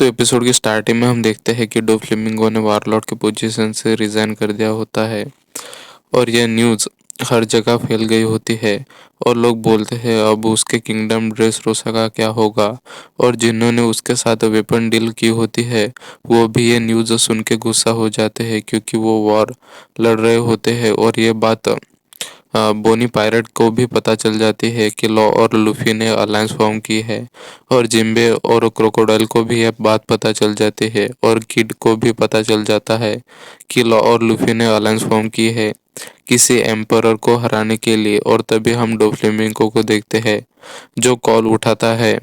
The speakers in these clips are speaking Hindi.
तो एपिसोड की स्टार्टिंग में हम देखते हैं कि डो फ्लेमिंगो ने वारलॉर्ड के पोजीशन से रिजाइन कर दिया होता है और यह न्यूज़ हर जगह फैल गई होती है और लोग बोलते हैं अब उसके किंगडम ड्रेसरोसा का क्या होगा। और जिन्होंने उसके साथ वेपन डील की होती है वो भी ये न्यूज़ सुन के गुस्सा हो जाते हैं क्योंकि वो वॉर लड़ रहे होते हैं। और ये बात बोनी पायरेट को भी पता चल जाती है कि लॉ और लूफी ने अलायंस फॉर्म की है। और जिम्बे और क्रोकोडाइल को भी यह बात पता चल जाती है और किड को भी पता चल जाता है कि लॉ और लूफी ने अलायंस फॉर्म की है किसी एम्परर को हराने के लिए। और तभी हम डोफ्लेमिंगो को देखते हैं जो कॉल उठाता है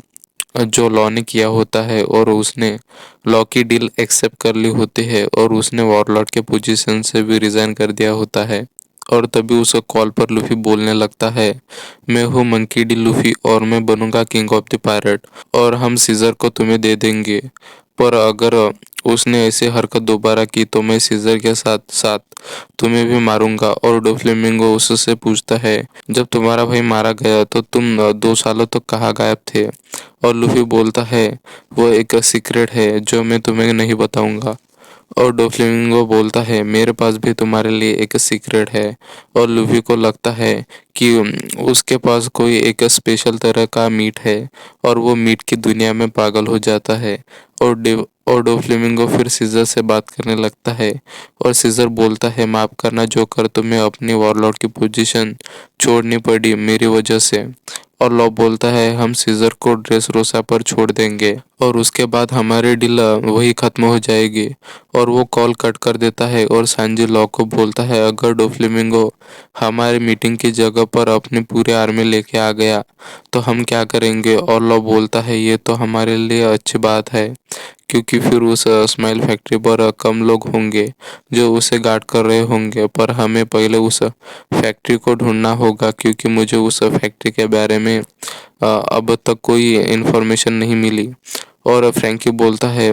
जो लॉ ने किया होता है और उसने लॉ की डील एक्सेप्ट कर ली होती है और उसने वॉरलॉर्ड के पोजीशन से भी रिजाइन कर दिया होता है। और तभी उस कॉल पर लूफी बोलने लगता है, मैं हूँ मंकी डी लूफी और मैं बनूंगा किंग ऑफ द पायरेट और हम सीजर को तुम्हें दे देंगे। पर अगर उसने ऐसी हरकत दोबारा की तो मैं सीजर के साथ साथ तुम्हें भी मारूंगा। और डोफ्लेमिंगो उससे पूछता है, जब तुम्हारा भाई मारा गया तो तुम 2 सालों तक कहाँ गायब थे। और लूफी बोलता है, वो एक सीक्रेट है जो मैं तुम्हें नहीं बताऊंगा। और डोफ्लेमिंगो बोलता है, मेरे पास भी तुम्हारे लिए एक सीक्रेट है। और लूफी को लगता है कि उसके पास कोई एक स्पेशल तरह का मीट है और वो मीट की दुनिया में पागल हो जाता है। और डोफ्लेमिंगो फिर सीजर से बात करने लगता है और सीजर बोलता है, माफ करना जोकर, तुम्हें अपनी वॉरलॉर्ड की पोजीशन छोड़नी पड़ी मेरी वजह से। और लॉ बोलता है, हम सीजर को ड्रेसरोसा पर छोड़ देंगे और उसके बाद हमारी डील वही खत्म हो जाएगी। और वो कॉल कट कर देता है और सांजी लॉ को बोलता है, अगर डोफ्लेमिंगो हमारी मीटिंग की जगह पर अपनी पूरी आर्मी लेके आ गया तो हम क्या करेंगे। और लॉ बोलता है, ये तो हमारे लिए अच्छी बात है क्योंकि फिर उस स्माइल फैक्ट्री पर कम लोग होंगे जो उसे गार्ड कर रहे होंगे। पर हमें पहले उस फैक्ट्री को ढूंढना होगा क्योंकि मुझे उस फैक्ट्री के बारे में अब तक कोई इन्फॉर्मेशन नहीं मिली। और फ्रैंकी बोलता है,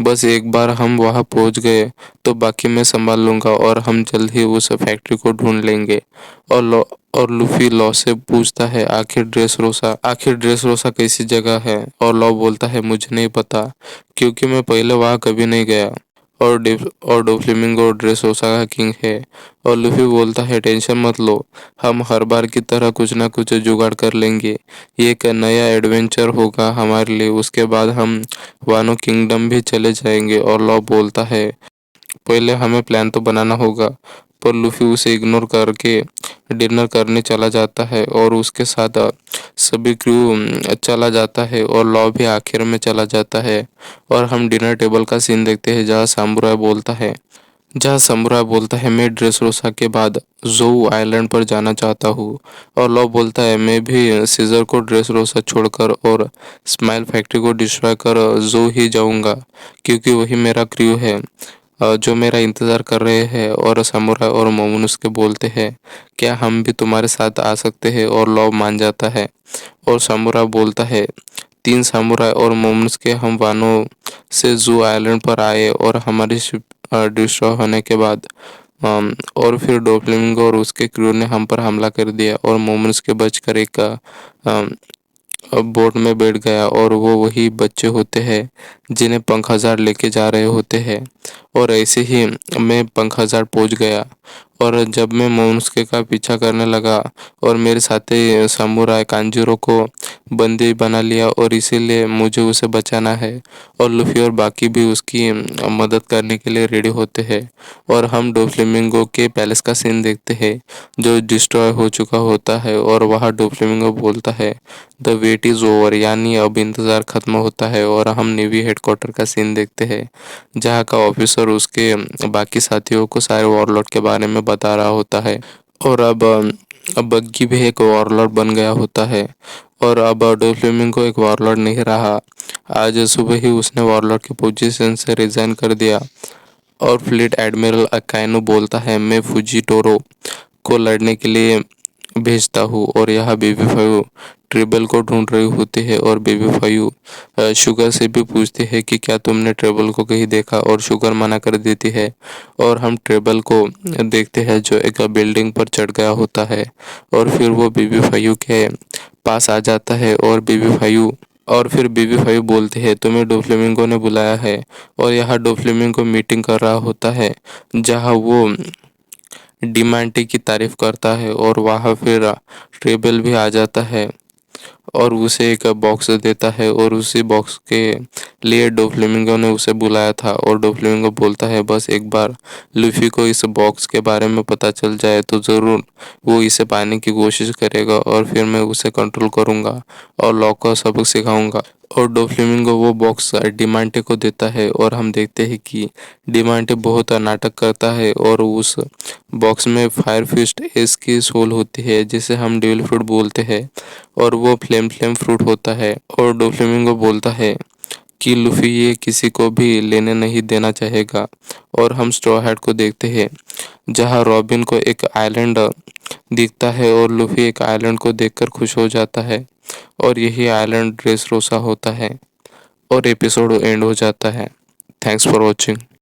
बस एक बार हम वहां पहुंच गए तो बाकी मैं संभाल लूंगा और हम जल्द ही उस फैक्ट्री को ढूंढ लेंगे। और लूफी लॉ से पूछता है, आखिर ड्रेस रोसा कैसी जगह है। और लॉ बोलता है, मुझे नहीं पता क्योंकि मैं पहले वहां कभी नहीं गया। और डोफ्लेमिंगो ड्रेसरोसा का किंग है। और लूफी बोलता है, टेंशन मत लो, हम हर बार की तरह कुछ ना कुछ जुगाड़ कर लेंगे। ये एक नया एडवेंचर होगा हमारे लिए, उसके बाद हम वानो किंगडम भी चले जाएंगे। और लॉ बोलता है, पहले हमें प्लान तो बनाना होगा। पर लूफी उसे इग्नोर करके डिनर करने चला जाता है और उसके साथ सभी क्रू चला जाता है और लॉ भी आखिर में चला जाता है। और हम डिनर टेबल का सीन देखते हैं जहाँ समुराई बोलता है, मैं ड्रेसरोसा के बाद जोऊ आइलैंड पर जाना चाहता हूँ। और लॉ बोलता है, मैं भी सीजर को ड्रेसरोसा छोड़कर और स्माइल फैक्ट्री को डिस्ट्रॉय कर जोऊ ही जाऊंगा क्योंकि वही मेरा क्रू है जो मेरा इंतज़ार कर रहे हैं। और समुराई और मोमोनुस के बोलते हैं, क्या हम भी तुम्हारे साथ आ सकते हैं। और लॉ मान जाता है और समुराई बोलता है, 3 समुराई और मोमोनुस के हम वानो से जू आइलैंड पर आए और हमारी शिप डिस्ट्रॉय होने के बाद और फिर डोफ्लेमिंगो और उसके क्रू ने हम पर हमला कर दिया और मोमोनुस के बचकर एक बोट में बैठ गया। और वो वही बच्चे होते हैं जिन्हें पंख हजार लेके जा रहे होते हैं। और ऐसे ही मैं पंख हजार पहुंच गया और जब मैं मोमोनुस्के का पीछा करने लगा और मेरे साथी समुराई कांजीरो को बंदी बना लिया और इसीलिए मुझे उसे बचाना है। और लूफी और बाकी भी उसकी मदद करने के लिए रेडी होते हैं। और हम डोफ्लेमिंगो के पैलेस का सीन देखते हैं जो डिस्ट्रॉय हो चुका होता है और वहाँ डोफ्लेमिंगो बोलता है, द वेट इज़ ओवर, यानी अब इंतज़ार खत्म होता है। और हम नेवी हेडक्वार्टर का सीन देखते हैं जहाँ का ऑफिसर उसके बाकी साथियों को सारे वॉरलॉर्ड के बारे में बता रहा होता है। और अब बग्गी भी एक वॉरलॉर्ड बन गया होता है और अब डोफ्लेमिंगो एक वॉरलॉर्ड नहीं रहा। आज सुबह ही उसने वॉरलॉर्ड की पोजीशन से रिजाइन कर दिया। और फ्लीट एडमिरल अकाइनो बोलता है, मैं फुजीटोरो को लड़ने के लिए भेजता हूँ। और यहाँ बेबी फायू ट्रेबल को ढूंढ रही होती है और बेबी फायू शुगर से भी पूछती है कि क्या तुमने ट्रेबल को कहीं देखा। और शुगर मना कर देती है और हम ट्रेबल को देखते हैं जो एक बिल्डिंग पर चढ़ गया होता है। और फिर वो बेबी फायू के पास आ जाता है और बेबी फायू और फिर BB5 बोलते हैं तुम्हें डोफ्लेमिंगो ने बुलाया है। और यहाँ डोफ्लेमिंगो मीटिंग कर रहा होता है जहाँ वो डिमांटी की तारीफ करता है और वहाँ फिर ट्रेबल भी आ जाता है और उसे एक बॉक्स देता है और उसी बॉक्स के लिए डोफ्लेमिंगो ने उसे बुलाया था। और डोफ्लेमिंगो बोलता है बस एक बार लूफी को इस बॉक्स के बारे में पता चल जाए तो ज़रूर वो इसे पाने की कोशिश करेगा और फिर मैं उसे कंट्रोल करूँगा और लॉ को सबक सिखाऊंगा। और डोफ्लेमिंगो वो बॉक्स डिमांटे को देता है और हम देखते हैं कि डिमांटे बहुत नाटक करता है और उस बॉक्स में फायर फिस्ट एस की सोल होती है जिसे हम डेविल फ्रूट बोलते हैं और वो फ्लेम फ्लेम फ्रूट होता है। और डोफ्लेमिंगो बोलता है कि लूफी ये किसी को भी लेने नहीं देना चाहेगा। और हम स्ट्रॉ हैट को देखते हैं जहाँ रॉबिन को एक आइलैंड दिखता है और लूफी एक आइलैंड को देखकर खुश हो जाता है और यही आइलैंड ड्रेसरोसा होता है और एपिसोड एंड हो जाता है। Thanks for watching.